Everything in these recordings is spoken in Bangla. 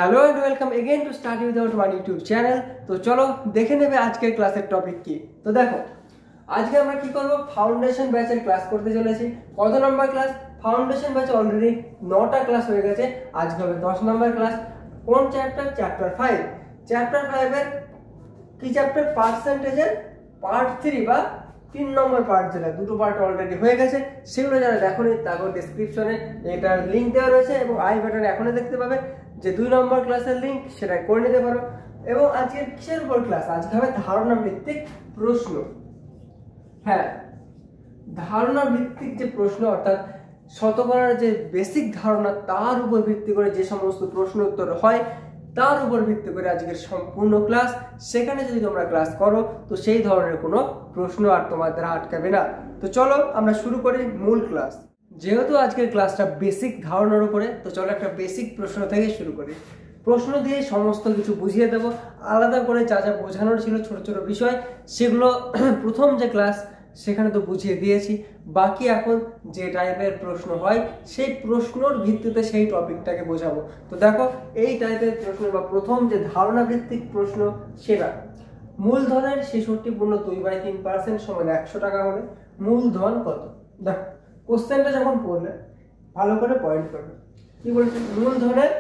Hello and welcome again to study without one YouTube channel. तो चलो देखे नेबे आजकेर क्लासेर टपिक की। तो देखो आज के আমরা কি করব ফাউন্ডেশন ব্যাচের ক্লাস করতে চলেছি। কত নাম্বার ক্লাস? ফাউন্ডেশন ব্যাচে অলরেডি 9টা ক্লাস হয়ে গেছে, আজকে হবে 10 নাম্বার ক্লাস। কোন চ্যাপ্টার? চ্যাপ্টার 5। চ্যাপ্টার 5 এর কি চ্যাপ্টার? পার্সেন্টেজের পার্ট 3 বা 3 নম্বর পার্ট, যেটা দুটো পার্ট অলরেডি হয়ে গেছে, সেগুলো যারা দেখোনি তারপর ডেসক্রিপশনে এটার লিংক দেওয়া রয়েছে এবং আই বাটনে এখনো দেখতে পাবে যে 2 নম্বর ক্লাসের লিংক, সেটা করে নিতে পারো। এবং আজকের কিসের উপর ক্লাস? আজকে হবে ধারণা ভিত্তিক প্রশ্ন। হ্যাঁ, ধারণা ভিত্তিক যে প্রশ্ন, অর্থাৎ শতকরার যে বেসিক ধারণা তার উপর ভিত্তি করে যে সমস্ত প্রশ্ন উত্তর হয় তার উপর ভিত্তি করে আজকের সম্পূর্ণ ক্লাস। সেখানে যদি তোমরা ক্লাস করো তো সেই ধরনের কোনো প্রশ্ন আর তোমার দ্বারা আটকাবে না। তো চলো আমরা শুরু করি মূল ক্লাস। যেহেতু আজকের ক্লাসটা বেসিক ধারণার উপরে, তো চলো একটা বেসিক প্রশ্ন থেকে শুরু করি। প্রশ্ন দিয়ে সমস্ত কিছু বুঝিয়ে দেবো, আলাদা করে যা যা বোঝানোর ছিল ছোট ছোট বিষয় সেগুলো প্রথম যে ক্লাস সেখানে তো বুঝিয়ে দিয়েছি। বাকি এখন যে টাইপের প্রশ্ন হয় সেই প্রশ্নর ভিত্তিতে সেই টপিকটাকে বোঝাবো। তো দেখো এই টাইপের প্রশ্ন বা প্রথম যে ধারণা ভিত্তিক প্রশ্ন, সেটা মূলধনের 66 পূর্ণ 2/3% সমান 100 টাকা হলে মূলধন কত? দেখো কোশ্চেনটা যখন পড়লে ভালো করে পয়েন্ট করবে। কি বলছে? মূলধনের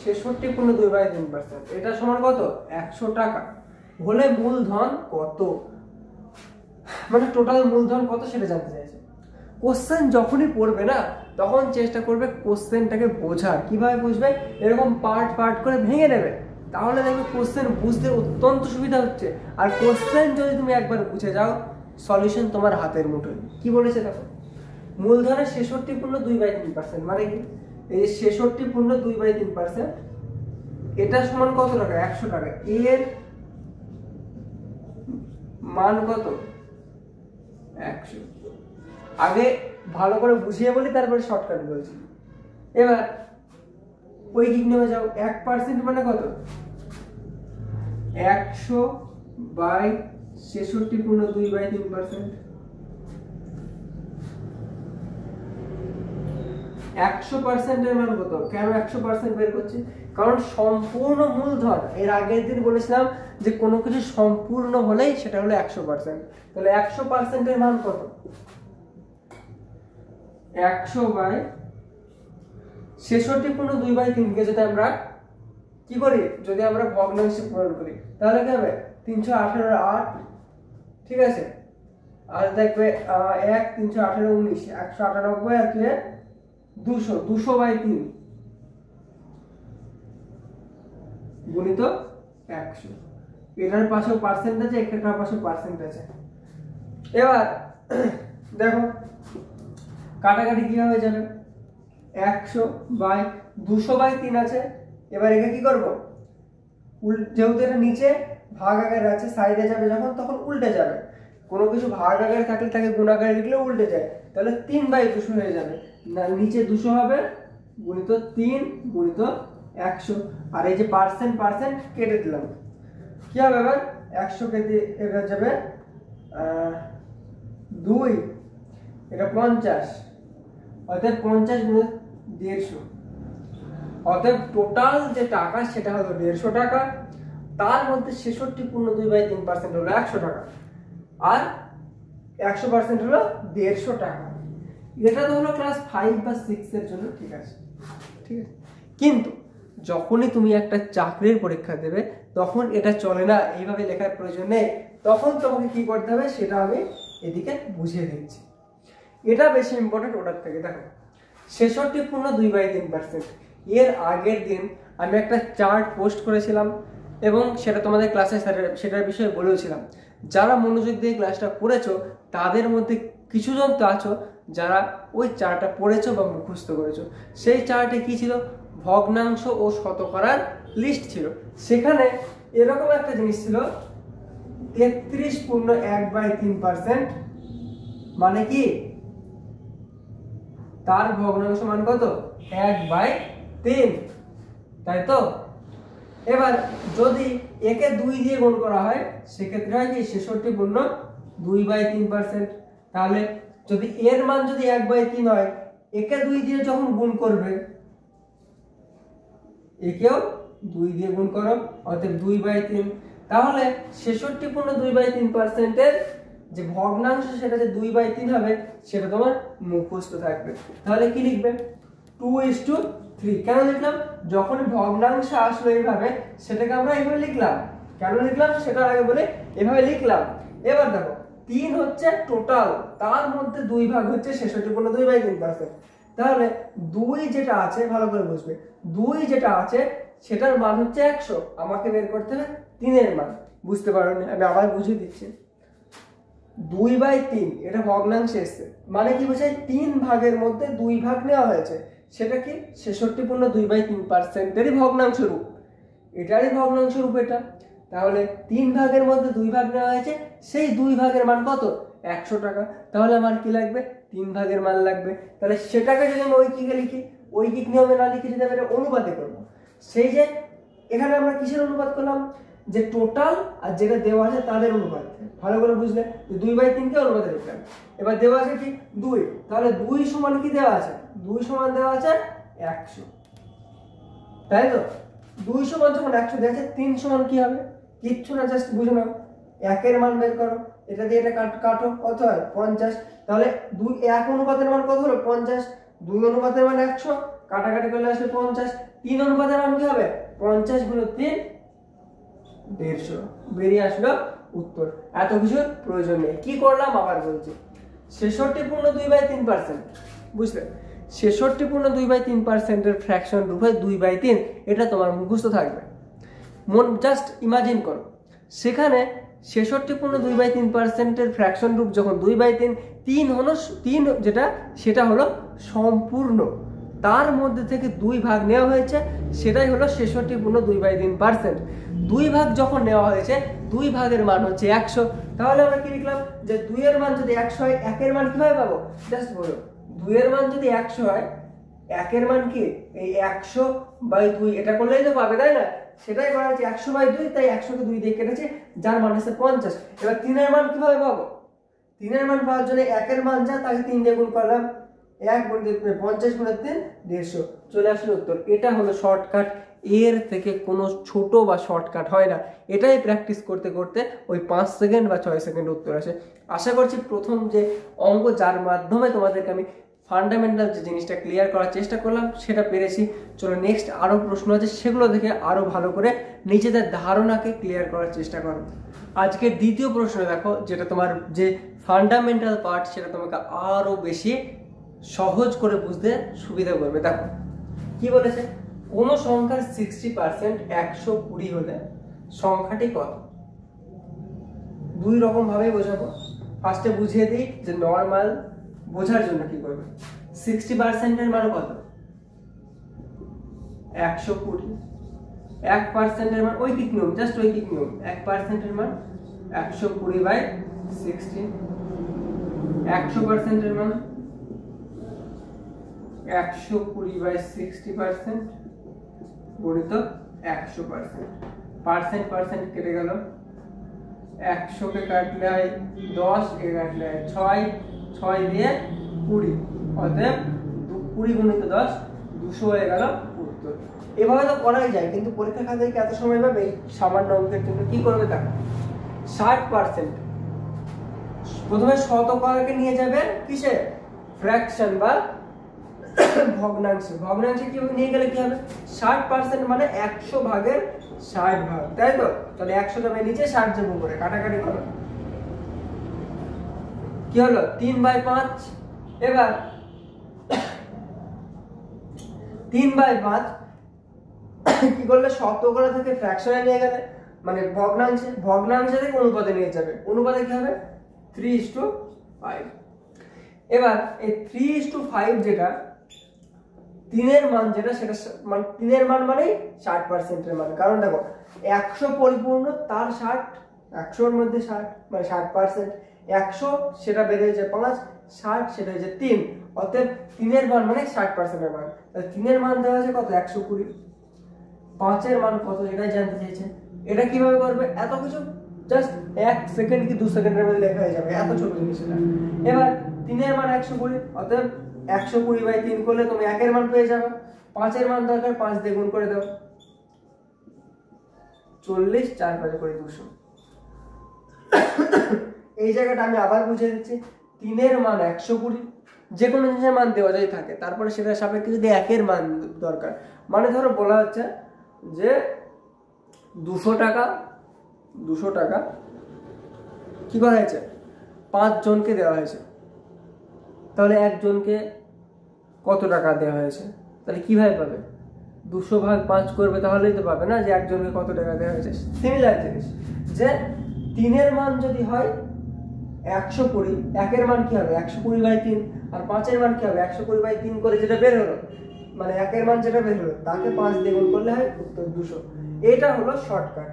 66 পূর্ণ 2/3%, এটা সমান কত? 100 টাকা হলে মূলধন কত, মানে টোটাল মূলধন কত সেটা জানতে চাইছে। কোশ্চেন যখনই পড়বে না তখন চেষ্টা করবে কোশ্চেনটাকে বোঝার। কিভাবে বুঝবে? এরকম পার্ট পার্ট করে ভেঙে নেবে, তাহলে দেখবে কোশ্চেন বুঝতে অত্যন্ত সুবিধা হচ্ছে। আর কোশ্চেন যদি তুমি একবার বুঝে যাও, সলিউশন তোমার হাতের মুঠোয়। কি বলেছে দেখো, মূলধনের 66 পূর্ণ 2/3%, মানে কি? এই যে 66 পূর্ণ 2/3%, এটা সমান কত টাকা? 100 টাকা। এর মান কত? 100। আগে ভালো করে বুঝিয়ে বলি, তারপরে শর্টকাট বলছি। এবার ওই দিক নেমে যাও। 1% মানে কত? 100/66 পূর্ণ 2/3%। 100% এর মান কত? কেন 100% বের করছি? কারণ সম্পূর্ণ মূলধন, এর আগের দিন বলেছিলাম যে কোনো কিছু সম্পূর্ণ হলেই সেটা হলো 100%। তাহলে 100% এর মান কত? 100/66 পূর্ণ 2/3 কে যদি আমরা কি করি, যদি আমরা ভগ্নাংশে পূরণ করি তাহলে কি হবে? 318 ঠিক আছে। আর দেখবে 1 318 19 198 আর 200 200/3 গুণিত 100। এটার পাশেও পার্সেন্ট আছে, এটার পাশেও পার্সেন্ট আছে। এবার দেখো কাটাকাটি কিভাবে যাবে? 100/200/3 আছে। এবার একে কি করব? যেহেতু এটা নিচে ভাগ আকারে আছে, সাইডে যাবে যখন তখন উল্টে যাবে। কোনো কিছু ভাগ আকারে থাকলে তাকে গুণ আকারে লিখলে উল্টে যায়, তাহলে 3/200 হয়ে যাবে। না, নিচে 200 হবে গুণিত 3 গুণিত 100। আর এই যে পার্সেন্ট পার্সেন্ট কেটে দিলাম, কি হবে? এবার 100 কেটে এবার যাবে 2, এটা 50, অর্থাৎ 50 গুণ 150। অর্থাৎ টোটাল যে টাকা সেটা হলো 150 টাকা। তার মধ্যে 66 পূর্ণ 2/3% হলো 100 টাকা, আর 100% হলো 150 টাকা। এটা তো হলো ক্লাস 5 বা 6 এর জন্য, ঠিক আছে। ঠিক আছে, কিন্তু যখনই তুমি একটা চাকরির পরীক্ষা দেবে তখন এটা চলে না, এইভাবে লেখার প্রয়োজন নেই। তখন তোমাকে কি করতে হবে সেটা আমি এদিকে বুঝিয়ে দিচ্ছি। এটা বেশি ইম্পর্টেন্ট ওটার থেকে। দেখো 66 পূর্ণ 2/3%, এর আগের দিন আমি একটা চার্ট পোস্ট করেছিলাম এবং সেটা তোমাদের ক্লাসে সেটার বিষয়ে বলেওছিলাম। যারা মনোযোগ দিয়ে ক্লাসটা করেছো তাদের মধ্যে কিছুজন তো আছো যারা ওই চার্টটা পড়েছো বা মুখস্থ করেছো। সেই চার্টে কি ছিল? ভগ্নাংশ ও শতকরার লিস্ট ছিল। সেখানে এরকম একটা জিনিস ছিল 33 পূর্ণ 1/3%, মানে কি তার ভগ্নাংশ মান কত? 1/3, তাই তো? এবার যদি একে 2 দিয়ে গুণ করা হয় সেক্ষেত্রে হয় কি 66 পূর্ণ 2/3%। তাহলে যদি এর মান যদি 1/3 হয়, একে 2 দিয়ে যখন গুণ করবে একেও 2 দিয়ে গুণ করো, অতএব 2/3। তাহলে 66.2/3% যে ভগ্নাংশ সেটা যে 2/3 হবে সেটা তোমার মুখস্থ থাকবে। তাহলে কি লিখবে? 2:3। কেন লিখলাম? যখন ভগ্নাংশ আসলো এইভাবে সেটাকে আমরা এইভাবে লিখলাম। কেন লিখলাম সেটা আগে বলে এভাবে লিখলাম। এবার দেখো 3 হচ্ছে টোটাল, তার মধ্যে 2 ভাগ হচ্ছে 66.2/3%। তাহলে 2 যেটা আছে ভালো করে বুঝবে, 2 যেটা আছে সেটার মান হচ্ছে 100। আমাকে বের করতে হবে 3 এর মান। বুঝতে পারোনি? আমি আবার বুঝিয়ে দিচ্ছি। 2/3 এটা ভগ্নাংশে এসছে, মানে কি বোঝায়? 3 ভাগের মধ্যে 2 ভাগ নেওয়া হয়েছে, সেটা কি 66.2/3%-এরই ভগ্নাংশ রূপ, এটারই ভগ্নাংশ রূপ এটা। তাহলে 3 ভাগের মধ্যে 2 ভাগ নেওয়া হয়েছে, সেই 2 ভাগের মান কত? 100 টাকা। তাহলে আমার কি লাগবে? 3 ভাগের মান লাগবে। তাহলে সেটাকে যদি আমি ঐকিকে লিখি, ঐকিক নিয়মে না লিখে যদি আমি এটা অনুপাতে করবো, সেই যে এখানে আমরা কিসের অনুপাত করলাম? যে টোটাল আর যেটা দেওয়া আছে তাদের অনুপাত। ভালো করে বুঝলে? 2/3 কে অনুপাতে লিখলাম। এবার দেওয়া আছে কি? 2। তাহলে 2 সমান কি দেওয়া আছে? 2 সমান দেওয়া আছে 100, তাই তো? 2 সমান যখন 100 দেওয়া আছে, 3 সমান কি হবে? কিচ্ছু না, জাস্ট বুঝে নাও। 1 এর মান বের করো, এটা দিয়ে এটা কাটো, কত হয়? 50। তাহলে 1 অনুপাতের মান কত হলো? 50। 2 অনুপাতের মান 100, কাটাকাটি করলে আসবে 50। 3 অনুপাতের মান কি হবে? 50 × 3 150। বেরিয়ে আসলো উত্তর। এত কিছু প্রয়োজন নেই। কি করলাম আবার বলছি, 66.2/3%। বুঝলে? 66.2/3%-এর ফ্র্যাকশন রূপ হয় 2/3। এটা তোমার মুখস্থ থাকবে। জাস্ট ইমাজিন করো, সেখানে 66.2/3%-এর ফ্র্যাকশন রূপ যখন 2/3, 3 হলো 3 যেটা সেটা হলো সম্পূর্ণ, তার মধ্যে থেকে 2 ভাগ নেওয়া হয়েছে, সেটাই হলো 66.2/3%। 2 ভাগ যখন নেওয়া হয়েছে, 2 ভাগের মান হচ্ছে 100। তাহলে আমরা কি লিখলাম? যে 2 এর মান যদি 100 হয়, 1 এর মান কিভাবে পাবো? জাস্ট বলো, 2 এর মান যদি 100 হয়, 1 এর মান কি? এই 100/2 এটা করলেই তো পাবে, তাই না? সেটাই করা হচ্ছে 100/2, তাই 100-কে 2 দিয়ে কেটেছে, যার মান হচ্ছে 50। এবার 3 এর মান কিভাবে পাবো? 3 এর মান পাওয়ার জন্য 1 এর মান যা, তাকে 3 দিয়ে গুণ করলাম। 1 × 50 × 3 150। চলে আসলো উত্তর। এটা হলো শর্টকাট। এর থেকে কোনো ছোট বা শর্টকাট হয় না। এটাই প্র্যাকটিস করতে করতে ওই 5 সেকেন্ড বা 6 সেকেন্ড উত্তর আসে। আশা করছি প্রথম যে অঙ্ক, যার মাধ্যমে তোমাদেরকে আমি ফান্ডামেন্টাল যে জিনিসটা ক্লিয়ার করার চেষ্টা করলাম, সেটা পেরেছি। চলো নেক্সট আরও প্রশ্ন আছে, সেগুলো দেখে আরও ভালো করে নিজেদের ধারণাকে ক্লিয়ার করার চেষ্টা করো। আজকের দ্বিতীয় প্রশ্ন দেখো, যেটা তোমার যে ফান্ডামেন্টাল পার্ট, সেটা তোমাকে আরও বেশি সহজ করে বুঝতে সুবিধা করবে। দেখো কি বলেছে, কোন সংখ্যার 60% 120 হলে সংখ্যাটি কত? 2 রকম ভাবে বোঝাবো। ফার্স্টে বুঝিয়ে দিই যে নরমাল বোঝার জন্য কি করবে। 60% এর মান কত? 120। 1% এর মান ঐকিক নিয়ম, জাস্ট ঐকিক নিয়ম। 1% এর মান 120/60। 100% এর মান 120/60% গুণিত 100%। পার্সেন্ট কেটে গেল, 100-কে কাটলে হয় 10, কে কাটলে হয় 6, 6 দিয়ে 20, অতএব 20 × 10 200 হয়ে গেল উত্তর। এভাবে তো করাই যায়, কিন্তু পরীক্ষা খাতায় এত সময় পাবে সামান্য অঙ্কের জন্য। কি করবে দেখো, 60% প্রথমে শতকরাকে নিয়ে যাবে কিসে? ফ্র্যাকশন বা ভগ্নাংশে কি নিয়ে গেলে কি হবে? 60% মানে 100 ভাগের 60 ভাগ, তাই তো? তাহলে 100 যাবে নিচে, 60 যাবে উপরে, কাটাকাটি করো। কি হলো? 3/5। এবার 3/5 কি করলে? শতকরা থেকে ফ্র্যাকশনে নিয়ে গেলে, মানে ভগ্নাংশে থেকে অনুপাতে নিয়ে যাবে। অনুপাতে কি হবে? 3:5। এবার এই 3:5 যেটা 3 এর মান, যেটা সেটা মানে 3 এর মান মানে 60% এর মান। কারণ দেখো 100 পরিপূর্ণ, তার 60, 100 এর মধ্যে 60 মানে 60%। 100 সেটা বেড়ে যায় 5, 60 সেটা হচ্ছে 3, অতএব 3 এর মান মানে 60% এর মান। তাহলে 3 এর মান দেওয়া আছে কত? 120। 5 এর মান কত এটাই জানতে চাইছে। এটা কিভাবে করবে? এত কিছু জাস্ট 1 সেকেন্ড কি 2 সেকেন্ডের মধ্যে লেখা হয়ে যাবে, এত ছোট জিনিস এটা। এবার 3 এর মান 120, অতএব 120/3 করলে তুমি 1 এর মান পেয়ে যাবে। 5 এর মান দরকার, 5 দিয়ে গুণ করে দাও, 40, 4 5 করে 200। এই জায়গাটা আমি আবার বুঝিয়ে দিচ্ছি, 3 এর মান 120, যে কোনো জিনিসের মান দেওয়া যায় থাকে, তারপরে সেটা সাপেক্ষে যদি 1 এর মান দরকার, মানে ধরো বলা হচ্ছে যে 200 টাকা কি করা হয়েছে, 5 জনকে দেওয়া হয়েছে, তাহলে একজনকে কত টাকা দেওয়া হয়েছে, তাহলে কিভাবে পাবে, 200 ভাগ 5 করবে, তাহলেই তো পাবে না যে একজনকে কত টাকা দেওয়া হয়েছে। সিমিলার জিনিস, যে 3 এর মান যদি হয় 120, 1 এর মান কি হবে 120/3, আর 5 এর মান কি হবে 120/3 করে যেটা বের হলো, মানে 1 এর মান যেটা বের হলো তাকে 5 দিয়ে গুণ করলে হয় উত্তর 200। এটা হলো শর্টকাট।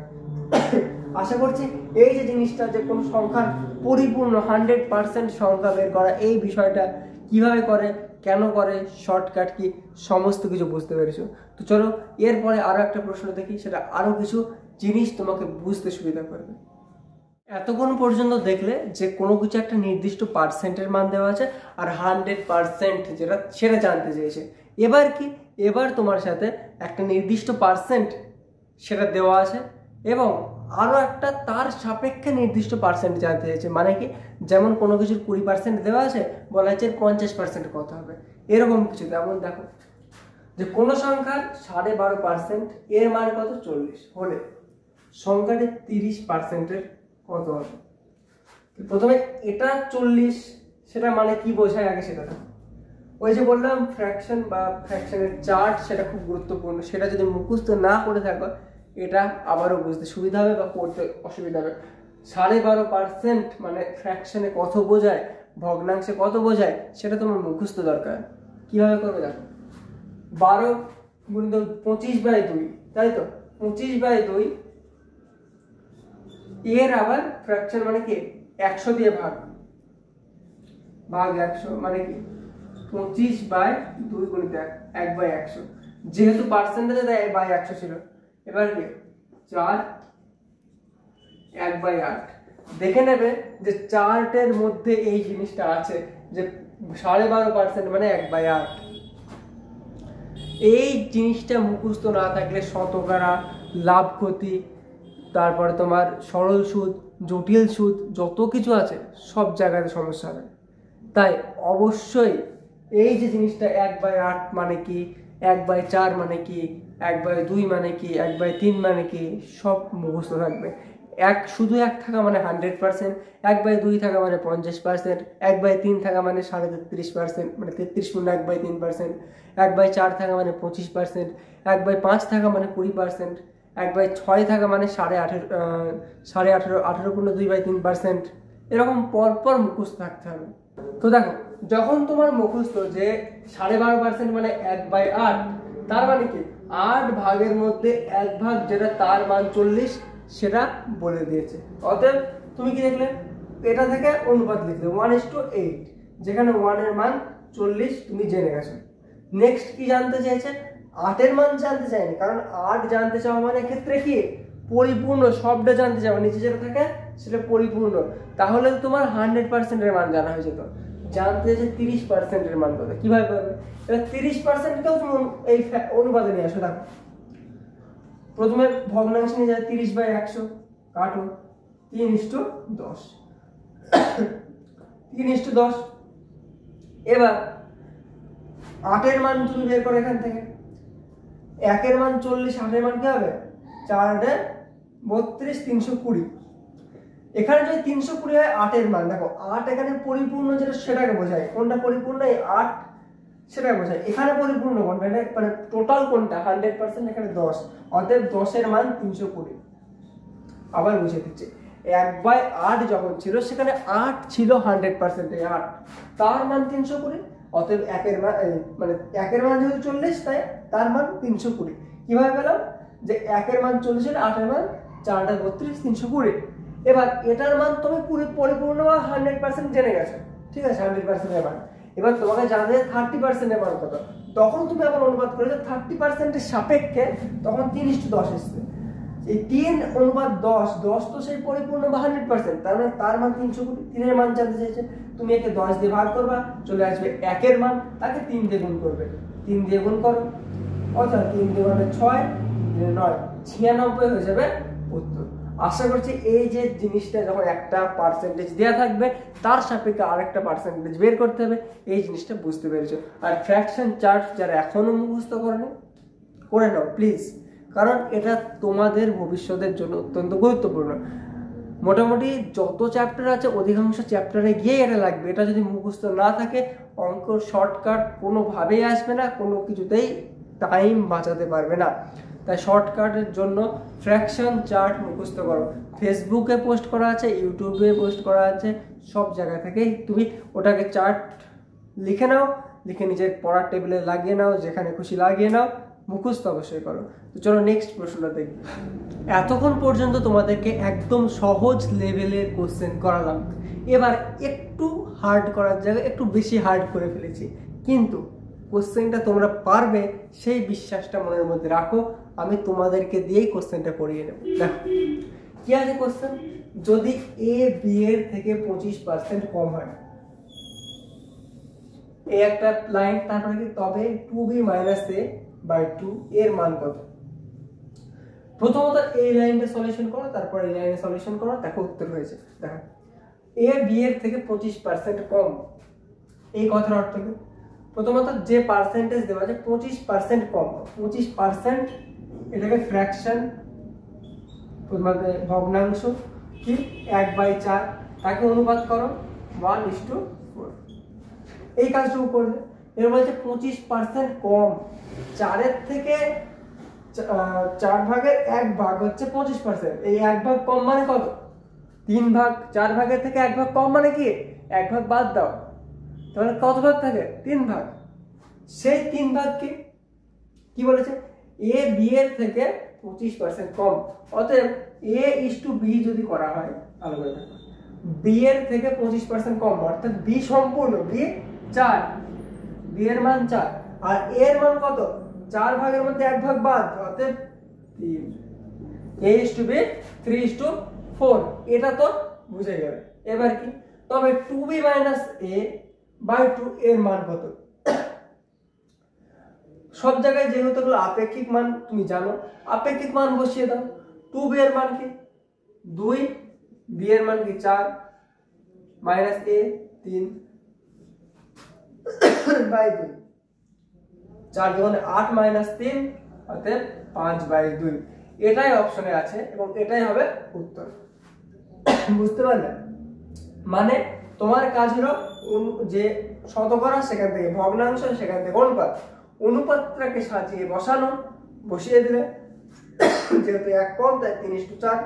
আশা করছি এই যে জিনিসটা, যে কোনো সংখ্যার পরিপূর্ণ 100% সংখ্যা বের করা, এই বিষয়টা কিভাবে করে, কেন করে, শর্টকাট কি, সমস্ত কিছু বুঝতে পেরেছো। তো চলো এরপরে আরো একটা প্রশ্ন দেখি, সেটা আরো কিছু জিনিস তোমাকে বুঝতে সুবিধা করবে। এতক্ষণ পর্যন্ত দেখলে যে কোনো কিছু একটা নির্দিষ্ট পার্সেন্টের মান দেওয়া আছে আর 100% যেটা সেটা জানতে চেয়েছে। এবার কি, এবার তোমার সাথে একটা নির্দিষ্ট পার্সেন্ট সেটা দেওয়া আছে এবং আরও একটা তার সাপেক্ষে নির্দিষ্ট পার্সেন্ট জানতে চাইছে। মানে কি, যেমন কোনো কিছুর 20% দেওয়া আছে, বলা হচ্ছে 50% কত হবে, এরকম কিছু। যেমন দেখো যে কোনো সংখ্যার 12.5% এর মান কত 40 হলে সংখ্যাটি 30%-এর কত হবে। প্রথমে এটা 40, সেটা মানে কি বোঝায় আগে সেটা দেখো। ওই যে বললাম ফ্র্যাকশন বা ফ্র্যাকশনের চার্ট, সেটা খুব গুরুত্বপূর্ণ, সেটা যদি মুখস্থ না করে থাকো এটা আবারও বুঝতে সুবিধা হবে বা পড়তে অসুবিধা হবে। 12.5% মানে ফ্র্যাকশনে কত বোঝায়, ভগ্নাংশে কত বোঝায়, সেটা তোমার মুখস্থ দরকার। কিভাবে করবে দেখো, 12 গুণিত 25/2, তাই তো 25/2 এর আবার ফ্র্যাকশন মানে কি 100 দিয়ে ভাগ 100 মানে কি 25/2 গুণিত 1/100, যেহেতু পার্সেন্টেজে 1/100 ছিল, এবার কি 4 1/8। দেখে নেবে যে চার্টের মধ্যে এই জিনিসটা আছে যে 12.5% মানে 1/8। এই জিনিসটা মুখস্থ না থাকলে শতকরা, লাভ ক্ষতি, তারপরে তোমার সরল সুদ, জটিল সুদ, যত কিছু আছে সব জায়গাতে সমস্যা হবে। তাই অবশ্যই এই যে জিনিসটা 1/8 মানে কি, 1/4 মানে কি, 1/2 মানে কি, 1/3 মানে কি, সব মুখস্থ থাকবে। শুধু 1 থাকা মানে 100%, 1/2 থাকা মানে 50%, 1/3 থাকা মানে 33%, মানে 33 পূর্ণ 1/3%, 1/4 থাকা মানে 25%, 1/5 থাকা মানে 20%, 1/6 থাকা মানে 18.5, 18 পূর্ণ 2/3%, এরকম পরপর মুখস্থ থাকতে হবে। তো দেখো, যখন তোমার মুখস্থ যে 12.5% মানে 1/8, তার মানে কি 8 ভাগের মধ্যে 1 ভাগ যেটা তার মান 40 সেটা বলে দিয়েছে। অতএব তুমি কি দেখলে, এটা থেকে অনুপাত লিখলে 1:8, যেখানে 1 এর মান 40 তুমি জেনে গেছো। নেক্সট কি জানতে চাইছে, 8 এর মান জানতে চাইনি, কারণ 8 জানতে চাওয়া মানে ক্ষেত্রে কি পরিপূর্ণ, সবটা জানতে চাও, নিচে যেটা থাকে সেটা পরিপূর্ণ, তাহলে তোমার 100% এর মান জানা হয়ে যেত। জানতে চাইছে 30% এর মান কত, কিভাবে পাবে, এবার 30% কেও তুমি এই অনুপাতে নিয়ে আসো। দেখো প্রথমে ভগ্নাংশ নিয়ে যায় 30/100, কাটো 3:10, 3:10। এবার 8 এর মান তুমি বের করো এখান থেকে, 1 এর মান 40, 8 এর মান কি হবে 4 32, 320। এখানে যদি 320 হয় 8 এর মান, দেখো 8 এখানে পরিপূর্ণ যেটা সেটাকে বোঝায়, কোনটা পরিপূর্ণ, এই 8 সেটাকে বোঝায়। এখানে পরিপূর্ণ কোনটা, মানে টোটাল কোনটা 100%, এখানে 10, অতএব 10 এর মান 320। আবার বুঝিয়ে দিচ্ছি, 1/8 যখন ছিল সেখানে 8 ছিল 100%, 8 তার মান 320, অতএব 1 এর মান মানে 1 এর মান যেহেতু 40 তাই তার মান 320। কিভাবে পেলাম, যে 1 এর মান 40 হলে 8 এর মান 4 32, 320। এবার এটার মান তুমি পরিপূর্ণ বা 100% জেনে গেছো, ঠিক আছে 100% এর মান। এবার তোমাকে জানতে 30% এর মান কত, তখন তুমি আবার অনুপাত করে 30% এর সাপেক্ষে, তখন 3:10 এসছে। এই 3:10, 10 তো সেই পরিপূর্ণ বা 100%, তার মানে তার মান 320। 3 এর মান জানতে চাইছে, তুমি একে 10 দিয়ে ভাগ করবা, চলে আসবে 1 এর মান, তাকে 3 দিয়ে গুণ করবে, 3 দিয়ে গুণ করো, অর্থাৎ 3 দিয়ে মানে 6, 9, 96 হয়ে যাবে উত্তর। আশা করছি এই যে জিনিসটা যখন একটা পার্সেন্টেজ দেওয়া থাকবে তার সাপেক্ষে আরেকটা পার্সেন্টেজ বের করতে হবে, এই জিনিসটা বুঝতে পেরেছো। আর ফ্র্যাকশন চার্ট যারা এখনো মুখস্থ করেনি করে নাও প্লিজ, কারণ এটা তোমাদের ভবিষ্যতের জন্য অত্যন্ত গুরুত্বপূর্ণ। মোটামুটি যত চ্যাপ্টার আছে অধিকাংশ চ্যাপ্টারে গিয়ে এটা লাগবে। এটা যদি মুখস্থ না থাকে অঙ্ক শর্টকাট কোনোভাবেই আসবে না, কোনো কিছুতেই টাইম বাঁচাতে পারবে না। তাই শর্টকাটের জন্য ফ্র্যাকশন চার্ট মুখস্থ করো। ফেসবুকে পোস্ট করা আছে, ইউটিউবে পোস্ট করা আছে, সব জায়গা থেকেই তুমি ওটাকে চার্ট লিখে নাও, লিখে নিজের পড়ার টেবিলে লাগিয়ে নাও, যেখানে খুশি লাগিয়ে নাও, মুখস্থ অবশ্যই করো। তো চলো নেক্সট প্রশ্নটা দেখি। এতক্ষণ পর্যন্ত তোমাদেরকে একদম সহজ লেভেলের কোশ্চেন করালাম, এবার একটু হার্ড করার জায়গায় একটু বেশি হার্ড করে ফেলেছি, কিন্তু কোশ্চেনটা তোমরা পারবে সেই বিশ্বাসটা মনের মধ্যে রাখো। আমি তোমাদেরকে দিয়েই কোশ্চেনটা করিয়ে নেব। দেখো কি আছে কোশ্চেন, যদি এ বি এর থেকে 25% কম হয়, এই একটা লাইন, তারপরে কি তবে 2b - a/2 এর মান কত? প্রথমত এই লাইনটা সলিউশন করো, তারপর এই লাইনে সলিউশন করো, দেখো উত্তর হয়েছে। দেখো এ বি এর থেকে 25% কম, এই কথার অর্থ কি? প্রথমত যে পার্সেন্টেজ দেওয়া আছে 25% কম, 25% এটাকে ফ্র্যাকশন তোমাদের ভগ্নাংশ কি 1/4, তাকে অনুপাত করো 1:4, এই কাজটুকু করবে। এর বলছে 25% কম, 4-এর থেকে 4 ভাগের 1 ভাগ হচ্ছে 25%। এই 1 ভাগ কম মানে কত? 3 ভাগ। 4 ভাগের থেকে 1 ভাগ কম মানে কি? 1 ভাগ বাদ দাও, তাহলে কত ভাগ থাকে? 3 ভাগ। সেই 3 ভাগকে কি বলেছে? এ বি এর থেকে 25% কম। অতএব a/b যদি করা হয়, ভালো করে দেখো, বি এর থেকে 25% কম, অর্থাৎ বি সম্পূর্ণ, বি 4, বি এর মান 4, আর এর মান কত? 4 ভাগের মধ্যে 1 ভাগ বাদ, অতএব 3। a/b 3:4, এটা তো বুঝে গেল। এবার কি? তবে 2b - a/2 এর মান কত? সব জায়গায় যেহেতু এগুলো আপেক্ষিক মান তুমি জানো, আপেক্ষিক মান বসিয়ে দাও। 2b এর মান কি? 2, b এর মান কি? 4 - a 3/2, 4 দুগুণে 8 - 3, অতএব 5/2। এটাই অপশনে আছে এবং এটাই হবে উত্তর। বুঝতে পারলে? মানে তোমার কাজ হলো যে শতকরা সেখান থেকে ভগ্নাংশ, সেখান থেকে অনুপাত, অনুপাতটাকে সাজিয়ে বসানো, বসিয়ে দিলে, যেহেতু 1 কম তাই 3:4,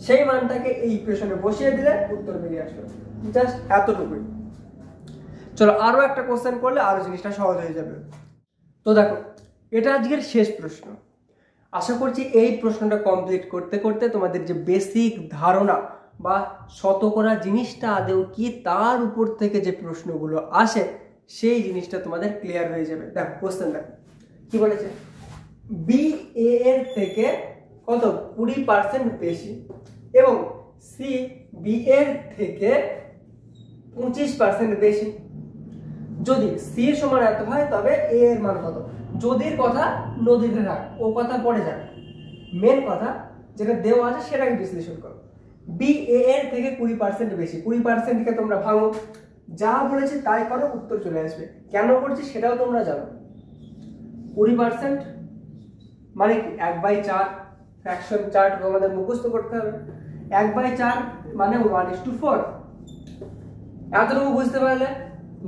সেই মানটাকে এই ইকুয়েশনে বসিয়ে দিলে উত্তর বেরিয়ে আসবে। জাস্ট এতটুকুই। চলো আরো একটা কোশ্চেন করলে আরো জিনিসটা সহজ হয়ে যাবে। তো দেখো এটা আজকের শেষ প্রশ্ন। আশা করছি এই প্রশ্নটা কমপ্লিট করতে করতে তোমাদের যে বেসিক ধারণা বা শতকরা জিনিসটা আদৌ কি তার উপর থেকে যে প্রশ্নগুলো আসে সেই জিনিসটা তোমাদের ক্লিয়ার হয়ে যাবে। দেখো কোশ্চেন দেখো কি বলেছে, বি এ এর থেকে কত 20% বেশি এবং সি বি এর থেকে 25% বেশি। যদি সি এর সমান এত হয় তবে এ এর মান কত? যদির কথা নদীতে থাক, ও কথা পড়ে যাক, মেন কথা যেটা দেওয়া আছে সেটাকে বিশ্লেষণ করো। বি এ এর থেকে 20% বেশি, 20% কে তোমরা ভাঙো, যা বলেছে তাই করো, উত্তর চলে আসবে। কেন করছি সেটাও তোমরা জানো। 20% মানে কি? 1/4, ফ্র্যাকশন চার্ট তোমাদের মুখস্থ করতে হবে। 1/4 মানে 1:4। এতটুকু বুঝতে পারলে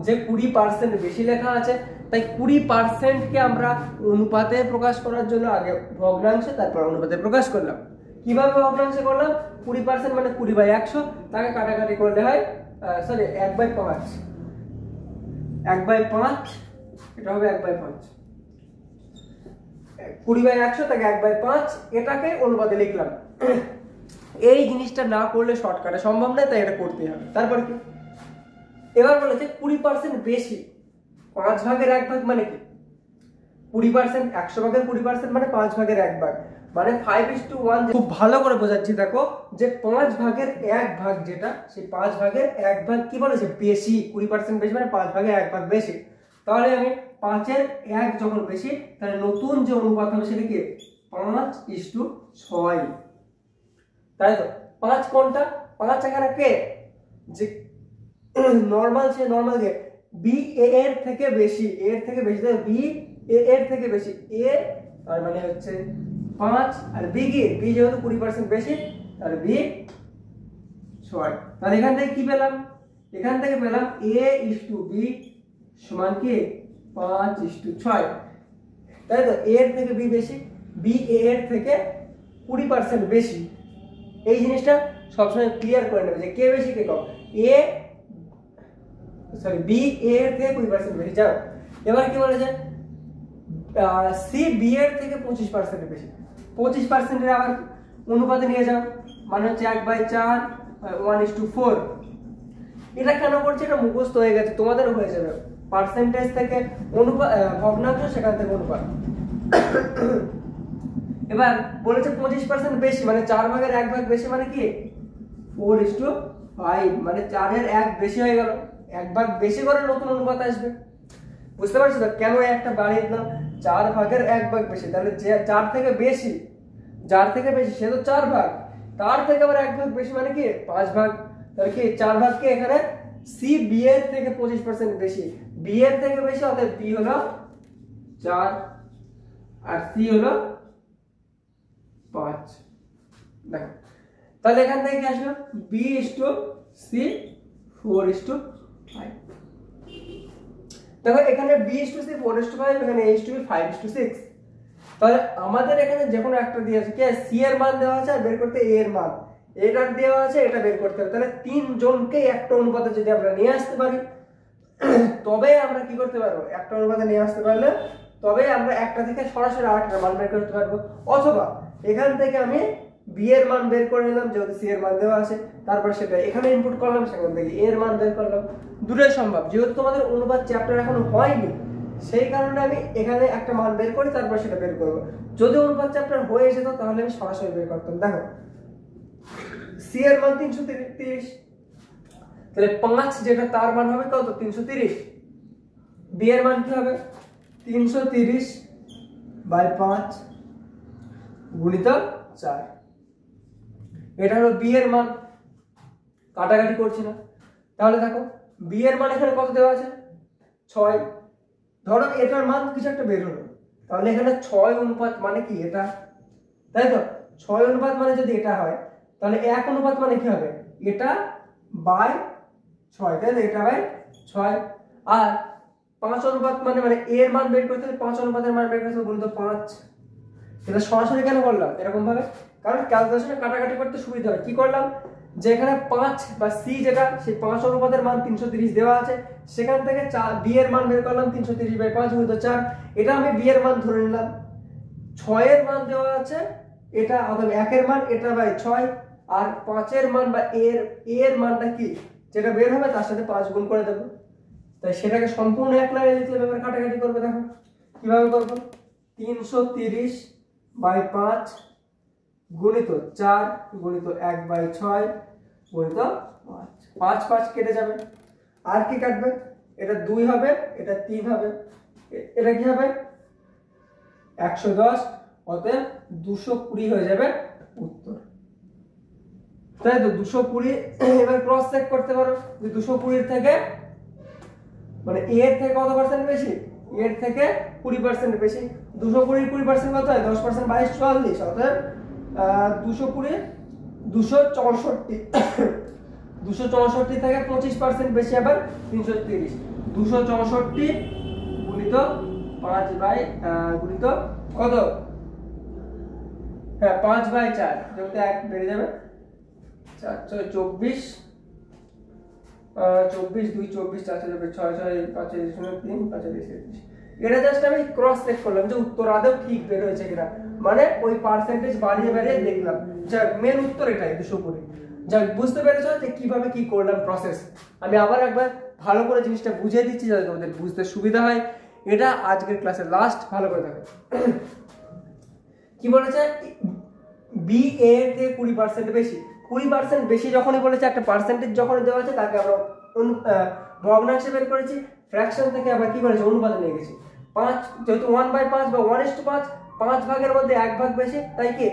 যে 20% বেশি লেখা আছে, তাই 20% কে আমরা অনুপাতে প্রকাশ করার জন্য আগে ভগ্নাংশে তারপর অনুপাতে প্রকাশ করলাম। কিভাবে ভগ্নাংশে করলাম? 20% মানে 20/100, তাকে কাটাকাটি করলে হয় 1/5, 1/5, এটা হবে 1/5, 20/100 তাকে 1/5, এটাকে অনুপাতে লিখলাম। এই জিনিসটা না করলে শর্টকাটে সম্ভব নয়, তাই এটা করতে হবে। তারপর কি? এবার বলেছে 20% বেশি, 5 ভাগের 1 ভাগ মানে কি? 20%, 100 ভাগের 20% মানে 5 ভাগের 1 ভাগ, মানে 5:1। খুব ভালো করে বোঝাচ্ছি, দেখো যে 5 ভাগের 1 ভাগ যেটা, সেই 5 ভাগের 1 ভাগ কি বলেছে? বেশি। 20% বেশি মানে 5 ভাগের 1 ভাগ বেশি। তাহলে আমি 5-এর 1 যখন বেশি, তাহলে নতুন যে অনুপাত হবে সেটা কি? 5:6। তাই তো 5 কোনটা? 5 এখানে কে যে normal, say normal K B A এর থেকে বেশি, এর থেকে বেশি, তাই বি এ এর থেকে বেশি, এ তার মানে হচ্ছে 5 আর বি কি বি যেহেতু 20% বেশি তাহলে বি 6। তাহলে এখান থেকে কি পেলাম? এখান থেকে পেলাম a is to b সমান কি 5:6, তাই তো a এর থেকে b বেশি, b a এর থেকে 20% বেশি। এই জিনিসটা সবসময় ক্লিয়ার করে নেবে যে কে বেশি কে কম। a সরি b a এর থেকে 20% বেশি। যাও এবার কি বলেছে c b এর থেকে 25% বেশি। 25% এর আবার অনুপাতে নিয়ে যাও, মানে হচ্ছে 1/4 1:4। এটা কেন করছে? এটা মুখস্থ হয়ে গেছে, তোমাদেরও হয়ে যাবে। পার্সেন্টেজ থেকে অনুপাত, ভগ্নাংশ সেখান থেকে অনুপাত। এবার বলেছে 25% বেশি মানে 4 ভাগের 1 ভাগ বেশি মানে কি 4:5, মানে 4 এর 1 বেশি হয়ে গেল, 1 ভাগ বেশি করে নতুন অনুপাত আসবে। বুঝতে পারছো তো কেন একটা বাড়িয়ে দিলাম? 4 ভাগের 1 ভাগ বেশি, তাহলে যে 4 থেকে বেশি, যার থেকে বেশি সে তো 4 ভাগ, তার থেকে আবার 1 ভাগ বেশি মানে কি 5 ভাগ। তাহলে কি 4 ভাগ কে এখানে সি বি এর থেকে 25% বেশি, বি এর থেকে বেশি, অতএব বি হলো 4 আর সি হলো 5। দেখো তাহলে এখান থেকে কি আসলো বি ইস টু সি 4:5। দেখো এখানে বি ইস টু সি 4:5, এখানে এ ইস টু বি 5:6। তাহলে আমাদের এখানে যে কোনো একটা দিয়ে আছে, কে সি এর মান দেওয়া আছে আর বের করতে এ এর মান, এটা দেওয়া আছে এটা বের করতে হবে। তাহলে তিনজনকে একটা অনুপাতে যদি আমরা নিয়ে আসতে পারি তবে আমরা কি করতে পারবো? একটা অনুপাতে নিয়ে আসতে পারলে তবে আমরা একটা থেকে সরাসরি আরেকটা মান বের করতে পারবো। অথবা এখান থেকে আমি বি এর মান বের করে নিলাম যেহেতু সি এর মান দেওয়া আছে, তারপর সেটা এখানে ইনপুট করলাম, সেখান থেকে এ এর মান বের করলাম। দুটোই সম্ভব, যেহেতু তোমাদের অনুপাত চ্যাপ্টার এখনো হয়নি সেই কারণে আমি এখানে একটা মান বের করি তারপর সেটা বের করবো। যদি অনুপাত চ্যাপ্টার হয়ে যেত তাহলে আমি সরাসরি বের করতাম। দেখো সি এর মান 330, তাহলে 5 যেটা তার মান হবে কত 330, বি এর মান কি হবে 330/5 গুণিত 4। এটা হলো বি এর মান, কাটাকাটি করছি না। তাহলে দেখো বি এর মান এখানে কত দেওয়া আছে 6, ধরো এটার মান কিছু একটা বের হলো, তাহলে এখানে 6 অনুপাত মানে কি এটা, তাই তো 6 অনুপাত মানে যদি এটা হয় তাহলে 1 অনুপাত মানে কি হবে এটা বাই 6, তাই তো এটা বাই 6। আর 5 অনুপাত মানে এর মান বের করতে হলে 5 অনুপাতের মান বের করতে হবে গুণিত 5। এটা সরাসরি কেন করলাম এরকম ভাবে? কারণ ক্যালকুলেশনে কাটাকাটি করতে সুবিধা হয়। কি করলাম যে এখানে 5 বা সি যেটা সেই 5 অনুপাতের মান 330 দেওয়া আছে, সেখান থেকে বি এর মান বের করলাম 330/5 গুণিত 4। এটা আমি বি এর মান ধরে নিলাম, 6 এর মান দেওয়া আছে এটা, অথবা 1 এর মান এটা বাই 6, আর 5 এর মান বা এর মানটা কি যেটা বের হবে তার সাথে 5 গুণ করে দেবো। তাই সেটাকে সম্পূর্ণ এক লাইনে লিখলে এবার কাটাকাটি করবে। দেখো কিভাবে করবো, 330/5 গুণিত 4 গুণিত 1/6 গুণিত 5, 5 কেটে যাবে। আর কি কাটবে? এটা 2 হবে, এটা 3 হবে, এটা কি হবে 110, অতএব 220 হয়ে যাবে উত্তর। তাই তো 220। এবার ক্রস চেক করতে পারো যে 220 থেকে মানে এর থেকে কত পার্সেন্ট বেশি, এর থেকে 20% বেশি। 220 20% কত হয় 10%, 22 44, অতএব 220 264, 264 থেকে 25% বেশি আবার 330, 264 গুণিত 5 বাই গুণিত কত, হ্যাঁ 5/4, যেহেতু 1 বেড়ে যাবে 4 24, 24 2 24 4 যাবে 6 6 5 3 5 30। এটা জাস্ট আমি ক্রস চেক করলাম যে উত্তর আদৌ ঠিক বের হয়েছে কিনা, মানে ওই পার্সেন্টেজ বাড়িয়ে বাড়িয়ে দেখলাম। যাক মেন উত্তর এটাই 220। যাক বুঝতে পেরেছো যে কিভাবে কি করলাম প্রসেস। আমি আবার একবার ভালো করে জিনিসটা বুঝিয়ে দিচ্ছি যাতে তোমাদের বুঝতে সুবিধা হয়। এটা আজকের ক্লাসের লাস্ট, ভালো করে দেখো কি বলেছে, বি এর থেকে 20% বেশি, 20% বেশি যখনই বলেছে একটা পার্সেন্টেজ যখন দেওয়া আছে তাকে আমরা ভগ্নাংশে বের করেছি, ফ্র্যাকশন থেকে আবার কি করেছি অনুপাতে নিয়ে গেছি। 5 যেহেতু 1/5 বা 1:5, 5 ভাগের মধ্যে 1 ভাগ বেশি, তাই কি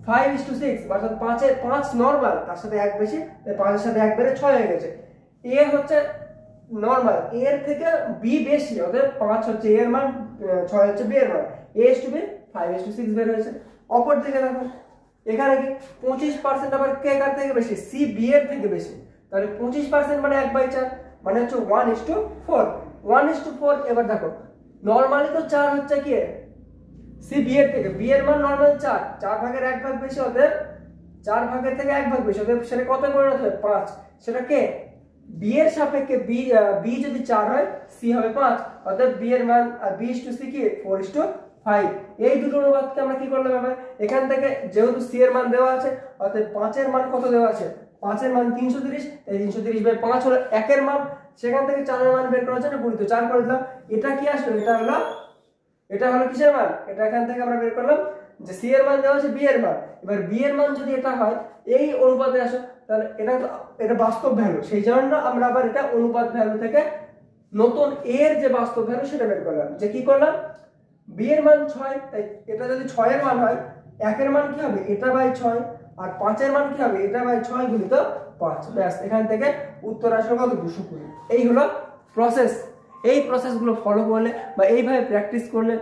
5:6 অর্থাৎ 5 নর্মাল, তার সাথে 1 বেশি, তাই 5 এর সাথে 1 বেড়ে 6 হয়ে গেছে। এ হচ্ছে নর্মাল, এর থেকে বি বেশি, অর্থাৎ 5 হচ্ছে এ এর মান, 6 হচ্ছে বি এর মান, a:b 5:6 বের হয়েছে। অপর দিকে দেখো এখানে কি 25% আবার কে কার থেকে বেশি, সি বি এর থেকে বেশি, তাহলে 25% মানে 1/4 মানে হচ্ছে 1:4 1:4। এবার দেখো নরমালি তো 4 হচ্ছে কি সি বি এর থেকে, বি এর মান নরমাল 4 ভাগের 1 ভাগ বেশি, অতএব 4 ভাগের থেকে 1 ভাগ বেশি, অতএব সেটা কত পরিণত হবে 5। সেটা কে বি এর সাপেক্ষে বি যদি 4 হয় সি হবে 5, অতএব বি এর মান আর b:c কি 4:5। এই দুটো অনুপাতকে আমরা কি করলাম এবার, এখান থেকে যেহেতু সি এর মান দেওয়া আছে, অতএব 5 এর মান কত দেওয়া আছে, 5 এর মান 330, এই 330/5 হলো 1 এর মান, সেখান থেকে 4 এর মান বের করার জন্য গুণিত 4 করে দিলাম। এটা কি আসলো, এটা হলো কিসের মান, এটা এখান থেকে আমরা বের করলাম যে সি এর মান দেওয়া আছে বি এর মান। এবার বি এর মান যদি এটা হয় এই অনুপাতে আসে, তাহলে এটা বাস্তব ভ্যালু, সেই জন্য আমরা আবার এটা অনুপাত ভ্যালু থেকে নতুন এর যে বাস্তব ভ্যালু সেটা বের করলাম। যে কি করলাম, বি এর মান 6, তাই এটা যদি 6 এর মান হয় 1 এর মান কি হবে এটা বাই 6, আর 5 এর মান কি হবে এটা বাই 6 গুণিত 5। ব্যাস, এখান থেকে উত্তর আসলে কত 220। এই হলো প্রসেস। এই প্রসেসগুলো ফলো করলে বা এইভাবে প্র্যাকটিস করলে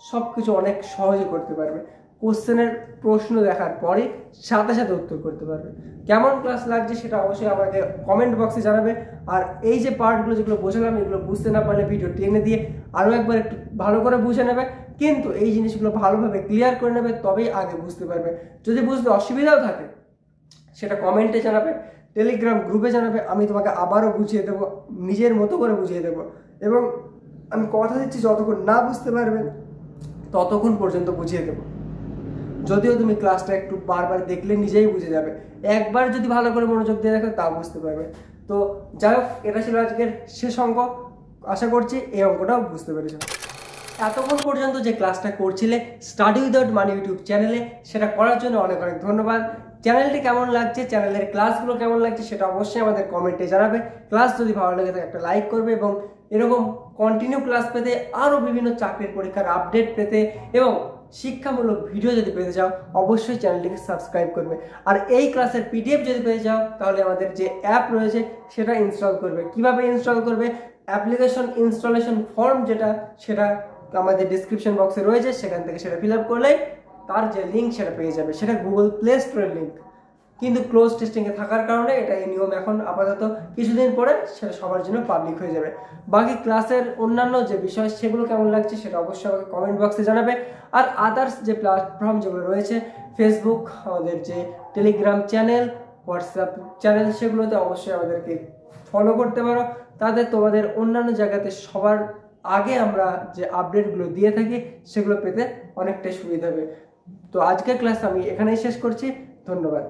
সবকিছু অনেক সহজে করতে পারবে। কোশ্চেনের প্রশ্ন দেখার পরে সাথে সাথে উত্তর করতে পারবে। কেমন ক্লাস লাগছে সেটা অবশ্যই আমাকে কমেন্ট বক্সে জানাবে। আর এই যে পার্টগুলো যেগুলো বোঝালাম, এগুলো বুঝতে না পারলে ভিডিও টেনে দিয়ে আরও একবার একটু ভালো করে বুঝে নেবে, কিন্তু এই জিনিসগুলো ভালোভাবে ক্লিয়ার করে নেবে, তবেই আগে বুঝতে পারবে। যদি বুঝতে অসুবিধাও থাকে সেটা কমেন্টে জানাবে, টেলিগ্রাম গ্রুপে জানাবে, আমি তোমাকে আবারও বুঝিয়ে দেবো, নিজের মতো করে বুঝিয়ে দেবো। এবং আমি কথা দিচ্ছি যতক্ষণ না বুঝতে পারবে ততক্ষণ পর্যন্ত বুঝিয়ে দেবো। যদিও তুমি ক্লাসটা একটু বারবার দেখলে নিজেই বুঝে যাবে, একবার যদি ভালো করে মনোযোগ দিয়ে দেখো তাও বুঝতে পারবে। তো যাই হোক, এটা ছিল আজকের শেষ অঙ্ক। আশা করছি এই অঙ্কটাও বুঝতে পেরেছো। এতক্ষণ পর্যন্ত যে ক্লাসটা করছিলে স্টাডি উইদাউট মানি ইউটিউব চ্যানেলে, সেটা করার জন্য অনেক অনেক ধন্যবাদ। চ্যানেলটি কেমন লাগছে, চ্যানেলের ক্লাসগুলো কেমন লাগছে সেটা অবশ্যই আমাদের কমেন্টে জানাবে। ক্লাস যদি ভালো লাগে থাকে একটা লাইক করবে, এবং এরকম কন্টিনিউ ক্লাস পেতে, আরও বিভিন্ন চাকরির পরীক্ষার আপডেট পেতে এবং শিক্ষামূলক ভিডিও যদি পেতে চাও অবশ্যই চ্যানেলটিকে সাবস্ক্রাইব করবে। আর এই ক্লাসের পিডিএফ যদি পেতে চাও তাহলে আমাদের যে অ্যাপ রয়েছে সেটা ইনস্টল করবে। কিভাবে ইনস্টল করবে, অ্যাপ্লিকেশন ইনস্টলেশন ফর্ম সেটা আমাদের ডিসক্রিপশন বক্সে রয়েছে, সেখান থেকে সেটা ফিল আপ করলেই তার যে লিঙ্ক সেটা পেয়ে যাবে। সেটা গুগল প্লে স্টোরের লিঙ্ক, কিন্তু ক্লোজ টেস্টিংয়ে থাকার কারণে এটা এই নিয়ম এখন আপাতত, কিছুদিন পরে সেটা সবার জন্য পাবলিক হয়ে যাবে। বাকি ক্লাসের অন্যান্য যে বিষয় সেগুলো কেমন লাগছে সেটা অবশ্যই আমাকে কমেন্ট বক্সে জানাবে। আর আদার্স যে প্ল্যাটফর্ম যেগুলো রয়েছে, ফেসবুক, আমাদের যে টেলিগ্রাম চ্যানেল, হোয়াটসঅ্যাপ চ্যানেল, সেগুলোতে অবশ্যই আমাদেরকে ফলো করতে পারো। তাতে তোমাদের অন্যান্য জায়গাতে সবার আগে আমরা যে আপডেটগুলো দিয়ে থাকি সেগুলো পেতে অনেকটাই সুবিধা হবে। তো আজকের ক্লাস আমি এখানেই শেষ করছি। ধন্যবাদ।